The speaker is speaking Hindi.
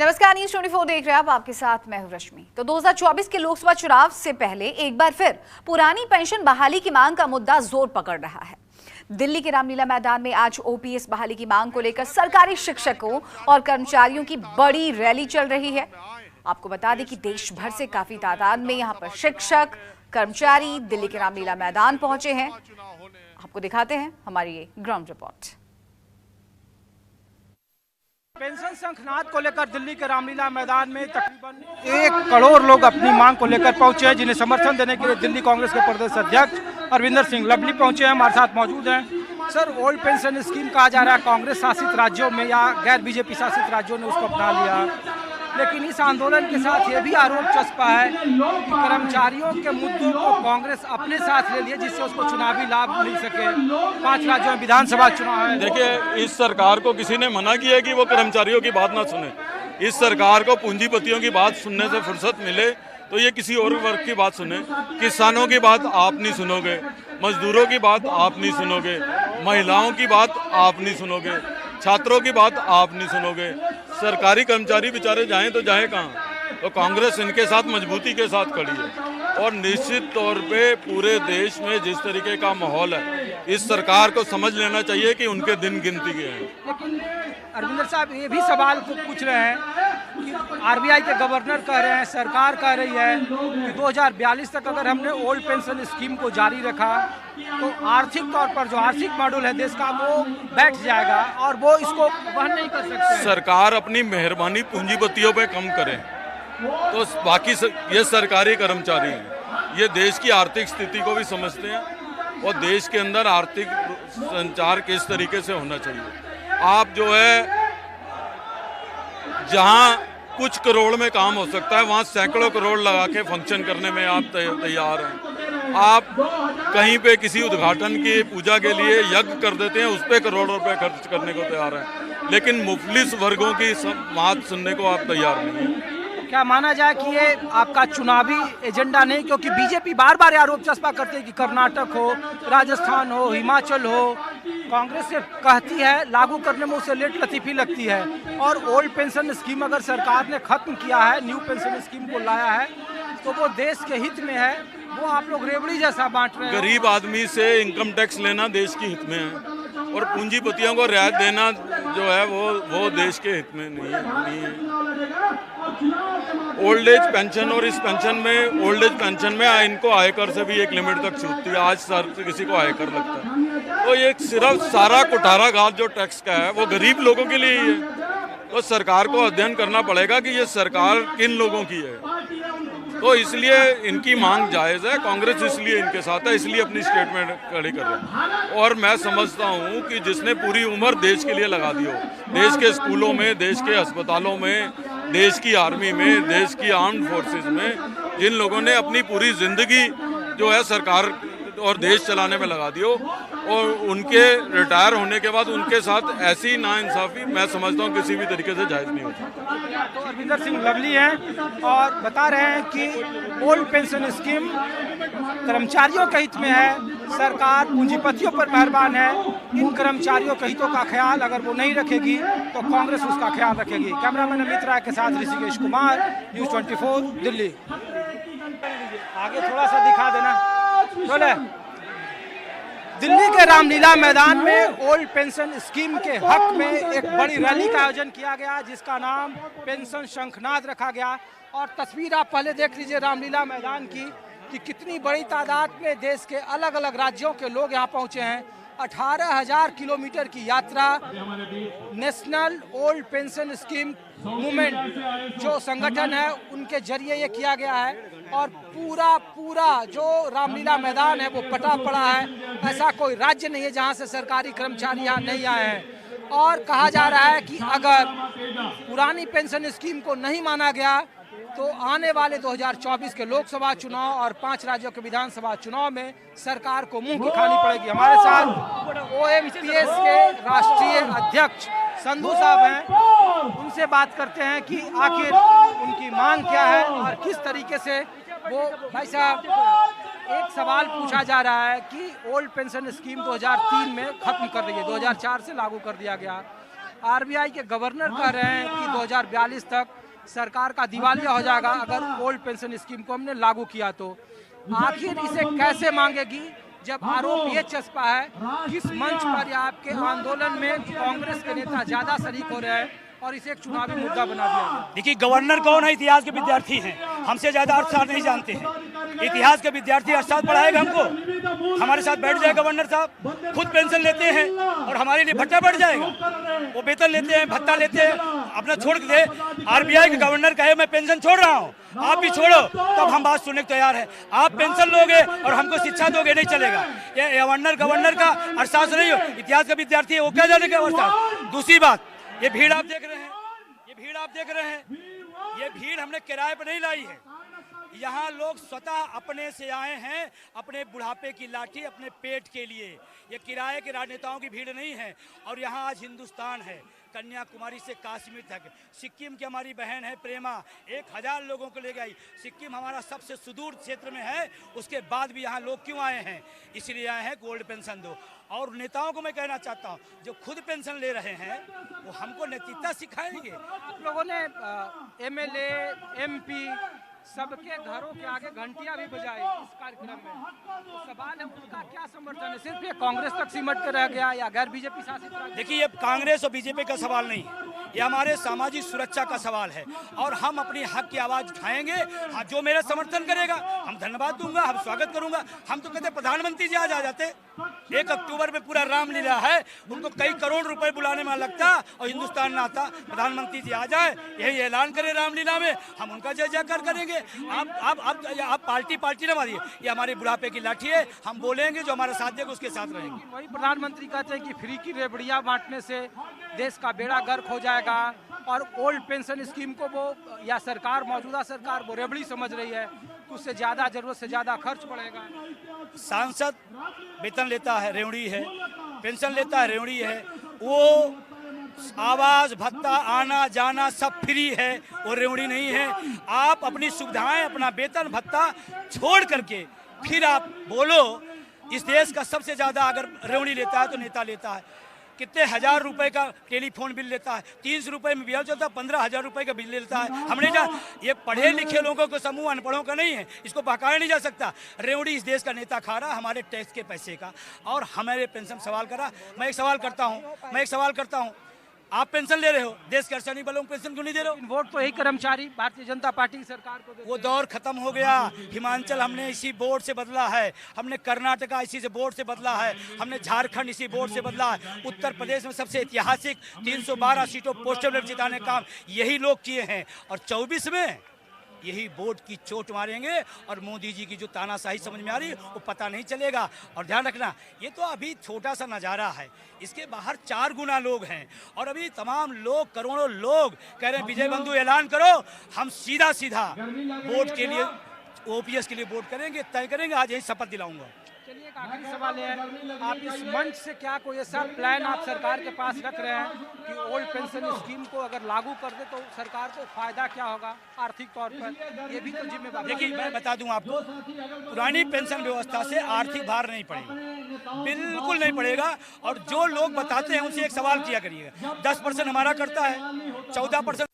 नमस्कार, न्यूज़ 24 देख रहे हैं आप। आपके साथ मैं हूं रश्मि। तो 2024 के लोकसभा चुनाव से पहले एक बार फिर पुरानी पेंशन बहाली की मांग का मुद्दा जोर पकड़ रहा है। दिल्ली के रामलीला मैदान में आज ओपीएस बहाली की मांग को लेकर सरकारी शिक्षकों और कर्मचारियों की बड़ी रैली चल रही है। आपको बता दें कि देश भर से काफी तादाद में यहाँ पर शिक्षक कर्मचारी दिल्ली के रामलीला मैदान पहुंचे हैं। आपको दिखाते हैं हमारी ये ग्राउंड रिपोर्ट। पेंशन शंखनाद को लेकर दिल्ली के रामलीला मैदान में तकरीबन 1 करोड़ लोग अपनी मांग को लेकर पहुंचे हैं, जिन्हें समर्थन देने के लिए दिल्ली कांग्रेस के प्रदेश अध्यक्ष अरविंदर सिंह लवली पहुंचे हैं, हमारे साथ मौजूद हैं। सर, ओल्ड पेंशन स्कीम कहा जा रहा है कांग्रेस शासित राज्यों में या गैर बीजेपी शासित राज्यों ने उसको अपना लिया, लेकिन इस आंदोलन के साथ ये भी आरोप चस्पा है कि कर्मचारियों के मुद्दों को कांग्रेस अपने साथ ले लिए, जिससे उसको चुनावी लाभ मिल सके। 5 राज्यों में विधानसभा चुनाव है। देखिए, इस सरकार को किसी ने मना किया है कि वो कर्मचारियों की बात ना सुने। इस सरकार को पूंजीपतियों की बात सुनने से फुर्सत मिले तो ये किसी और वर्ग की बात सुने। किसानों की बात आप नहीं सुनोगे, मजदूरों की बात आप नहीं सुनोगे, महिलाओं की बात आप नहीं सुनोगे, छात्रों की बात आप नहीं सुनोगे। सरकारी कर्मचारी बेचारे जाएं तो जाएं कहाँ? तो कांग्रेस इनके साथ मजबूती के साथ खड़ी है और निश्चित तौर पे पूरे देश में जिस तरीके का माहौल है, इस सरकार को समझ लेना चाहिए कि उनके दिन गिनती के हैं। लेकिन अरविंदर साहब ये भी सवाल को पूछ रहे हैं कि आरबीआई के गवर्नर कह रहे हैं, सरकार कह रही है कि 2042 तक अगर हमने ओल्ड पेंशन स्कीम को जारी रखा तो आर्थिक तौर पर जो आर्थिक मॉड्यूल है देश का वो बैठ जाएगा और वो इसको वहन नहीं कर सकते। सरकार अपनी मेहरबानी पूंजीपतियों पे कम करे तो बाकी ये सरकारी कर्मचारी हैं, ये देश की आर्थिक स्थिति को भी समझते हैं और देश के अंदर आर्थिक संचार किस तरीके से होना चाहिए। आप जो है जहां कुछ करोड़ में काम हो सकता है वहां सैकड़ों करोड़ लगा के फंक्शन करने में आप तैयार हैं। आप कहीं पे किसी उद्घाटन की पूजा के लिए यज्ञ कर देते हैं, उस पर करोड़ों रुपए खर्च करने को तैयार हैं, लेकिन मुफलिस वर्गों की बात सुनने को आप तैयार नहीं हैं। क्या माना जाए कि ये आपका चुनावी एजेंडा नहीं, क्योंकि बीजेपी बार बार आरोप चस्पा करती है कि कर्नाटक हो, राजस्थान हो, हिमाचल हो, कांग्रेस से कहती है लागू करने में उसे लेट लतीफी लगती है, और ओल्ड पेंशन स्कीम अगर सरकार ने खत्म किया है, न्यू पेंशन स्कीम को लाया है तो वो देश के हित में है, वो आप लोग रेवड़ी जैसा बांट रहे हैं। गरीब आदमी से इनकम टैक्स लेना देश के हित में है और पूंजीपतियों को रियायत देना जो है वो देश के हित में नहीं है। ओल्ड एज पेंशन और इस पेंशन में ओल्ड एज पेंशन में इनको आयकर से भी एक लिमिट तक छूट थी, आज सर किसी को आयकर लगता है। तो ये सिर्फ सारा कुठारा घात जो टैक्स का है वो गरीब लोगों के लिए ही है। तो सरकार को अध्ययन करना पड़ेगा कि ये सरकार किन लोगों की है। तो इसलिए इनकी मांग जायज़ है, कांग्रेस इसलिए इनके साथ है, इसलिए अपनी स्टेटमेंट खड़ी कर रहे हैं। और मैं समझता हूँ कि जिसने पूरी उम्र देश के लिए लगा दी हो, देश के स्कूलों में, देश के अस्पतालों में, देश की आर्मी में, देश की आर्म्ड फोर्सेस में, जिन लोगों ने अपनी पूरी जिंदगी जो है सरकार और देश चलाने में लगा दी हो, और उनके रिटायर होने के बाद उनके साथ ऐसी नाइंसाफी मैं समझता हूँ किसी भी तरीके से जायज़ नहीं होती। तो अरविंदर सिंह लवली हैं और बता रहे हैं कि ओल्ड पेंशन स्कीम कर्मचारियों के हित में है, सरकार पूंजीपतियों पर मेहरबान है, इन कर्मचारियों के हितों का ख्याल अगर वो नहीं रखेगी तो कांग्रेस उसका ख्याल रखेगी। कैमरामैन अमित राय के साथ ऋषिकेश कुमार, न्यूज़ 24 दिल्ली। आगे थोड़ा सा दिखा देना। चले, दिल्ली के रामलीला मैदान में ओल्ड पेंशन स्कीम के हक में एक बड़ी रैली का आयोजन किया गया, जिसका नाम पेंशन शंखनाद रखा गया। और तस्वीर आप पहले देख लीजिए रामलीला मैदान की कि कितनी बड़ी तादाद में देश के अलग अलग राज्यों के लोग यहाँ पहुँचे हैं। 18,000 किलोमीटर की यात्रा national old pension scheme movement जो संगठन है उनके जरिए ये किया गया है, और पूरा जो रामलीला मैदान है वो पटा पड़ा है। ऐसा कोई राज्य नहीं है जहां से सरकारी कर्मचारी यहाँ नहीं आए हैं। और कहा जा रहा है कि अगर पुरानी पेंशन स्कीम को नहीं माना गया तो आने वाले 2024 के लोकसभा चुनाव और 5 राज्यों के विधानसभा चुनाव में सरकार को मुंह की खानी पड़ेगी। हमारे साथ ओएमपीएस के राष्ट्रीय अध्यक्ष संधू साहब हैं, उनसे बात करते हैं कि आखिर उनकी मांग क्या है और किस तरीके से वो। भाई साहब, एक सवाल पूछा जा रहा है कि ओल्ड पेंशन स्कीम 2003 में खत्म कर दी है, 2004 से लागू कर दिया गया, आरबीआई के गवर्नर कह रहे हैं कि 2042 तक सरकार का दिवालिया हो जाएगा अगर ओल्ड पेंशन स्कीम को हमने लागू किया तो। आखिर इसे कैसे मांगेगी जब आरोप ये चस्पा है किस मंच पर या आपके आंदोलन में कांग्रेस के नेता ज्यादा शरीक हो रहे हैं और इसे एक चुनावी मुद्दा बना दिया गया। देखिए, गवर्नर कौन है? इतिहास के विद्यार्थी हैं, हमसे ज्यादा अर्थशास्त्र नहीं जानते हैं। इतिहास के विद्यार्थी अर्थशास्त्र पढ़ाएगा हमको? हमारे साथ बैठ जाए गवर्नर साहब, खुद पेंशन लेते हैं और हमारे लिए भत्ता बढ़ जाएगा। वो वेतन लेते हैं, भत्ता लेते हैं, अपना छोड़ दे। आरबीआई के गवर्नर कहे मैं पेंशन छोड़ रहा हूँ, आप भी छोड़ो, तब हम बात सुनने को तैयार है। आप पेंशन लोगे और हमको शिक्षा दोगे, नहीं चलेगा। ये गवर्नर का अर्थशास्त्र नहीं हो, इतिहास का विद्यार्थी है, वो क्या जाने का अर्थशास्त्र। दूसरी बात, ये भीड़ आप देख रहे हैं, ये भीड़ हमने किराए पर नहीं लाई है। यहाँ लोग स्वतः अपने से आए हैं, अपने बुढ़ापे की लाठी, अपने पेट के लिए। ये किराए के राजनेताओं की भीड़ नहीं है। और यहाँ आज हिंदुस्तान है, कन्याकुमारी से कश्मीर तक। सिक्किम की हमारी बहन है प्रेमा, 1000 लोगों को ले गई। सिक्किम हमारा सबसे सुदूर क्षेत्र में है, उसके बाद भी यहाँ लोग क्यों आए हैं? इसलिए आए हैं गोल्ड पेंशन दो। और नेताओं को मैं कहना चाहता हूँ, जो खुद पेंशन ले रहे हैं वो हमको नैतिकता सिखाएंगे। आप लोगों ने एमएलए, एमपी सबके घरों के आगे घंटियां भी बजाई इस कार्यक्रम में। तो सवाल है उनका क्या समर्थन है? सिर्फ ये कांग्रेस तक सिमट कर रह गया या गैर बीजेपी शासित राज्य? देखिए, ये कांग्रेस और बीजेपी का सवाल नहीं है, ये हमारे सामाजिक सुरक्षा का सवाल है। और हम अपनी हक की आवाज उठाएंगे। हाँ, जो मेरा समर्थन करेगा हम धन्यवाद दूंगा, हम स्वागत करूंगा। हम तो कहते प्रधानमंत्री जी आज आ जाते। 1 अक्टूबर में पूरा रामलीला है, उनको कई करोड़ रुपए बुलाने में लगता और हिंदुस्तान ना आता। प्रधानमंत्री जी आ जाए, यही ऐलान करें रामलीला में, हम उनका जय जयकार करेंगे। आप पार्टी ना मारिए, ये हमारे बुढ़ापे की लाठी है। हम बोलेंगे, जो हमारा साथ देगा उसके साथ रहेंगे। वही प्रधानमंत्री कहते हैं कि फ्री की रेबड़ियां बांटने से देश का बेड़ा गर्क हो जाएगा और ओल्ड पेंशन स्कीम को वो या सरकार, मौजूदा सरकार वो रेबड़ी समझ रही है, तो उससे ज्यादा जरूरत से ज्यादा खर्च पड़ेगा। सांसद वेतन लेता है, रेवड़ी है, पेंशन लेता है, रेवड़ी है। वो आवास भत्ता, आना जाना सब फ्री है, वो रेवड़ी नहीं है। आप अपनी सुविधाएं, अपना वेतन भत्ता छोड़ करके फिर आप बोलो। इस देश का सबसे ज्यादा अगर रेवड़ी लेता है तो नेता लेता है। कितने 1000 रुपए का टेलीफोन बिल लेता है, 30 रुपए में बिल चलता है, 15,000 रुपए का बिल लेता है। हमने ये पढ़े लिखे लोगों को समूह अनपढ़ों का नहीं है, इसको बहकाया नहीं जा सकता। रेवड़ी इस देश का नेता खा रहा हमारे टैक्स के पैसे का, और हमारे पेंशन सवाल करा। मैं एक सवाल करता हूँ, आप पेंशन ले रहे हो, देश के अर्धसैनिक बलों को पेंशन क्यों नहीं दे रहे हो? वोट तो यही कर्मचारी भारतीय जनता पार्टी की सरकार को देते हैं। वो दौर खत्म हो गया। हिमाचल हमने इसी बोर्ड से बदला है, हमने कर्नाटका इसी से बोर्ड से बदला है, हमने झारखंड इसी बोर्ड से बदला है। उत्तर प्रदेश में सबसे ऐतिहासिक 312 सीटों पोस्टल बैलेट जिताने का काम यही लोग किए हैं। और 24 में यही वोट की चोट मारेंगे और मोदी जी की जो तानाशाही समझ में आ रही है वो पता नहीं चलेगा। और ध्यान रखना, ये तो अभी छोटा सा नज़ारा है, इसके बाहर 4 गुना लोग हैं। और अभी तमाम लोग, करोड़ों लोग कह रहे हैं विजय बंधु ऐलान करो, हम सीधा वोट के लिए, ओपीएस के लिए वोट करेंगे, तय करेंगे। आज यही शपथ दिलाऊंगा। चलिए, एक आखिरी सवाल है, आप इस मंच से क्या कोई ऐसा प्लान आप सरकार के पास रख रहे हैं कि ओल्ड पेंशन स्कीम को अगर लागू कर दे तो सरकार को फायदा क्या होगा आर्थिक तौर पर? ये भी तो जिम्मेदारी। देखिए, मैं बता दूं आपको, पुरानी पेंशन व्यवस्था से आर्थिक भार नहीं पड़ेगा, बिल्कुल नहीं पड़ेगा। और जो लोग बताते हैं उनसे एक सवाल किया करिएगा, 10% हमारा करता है, 14%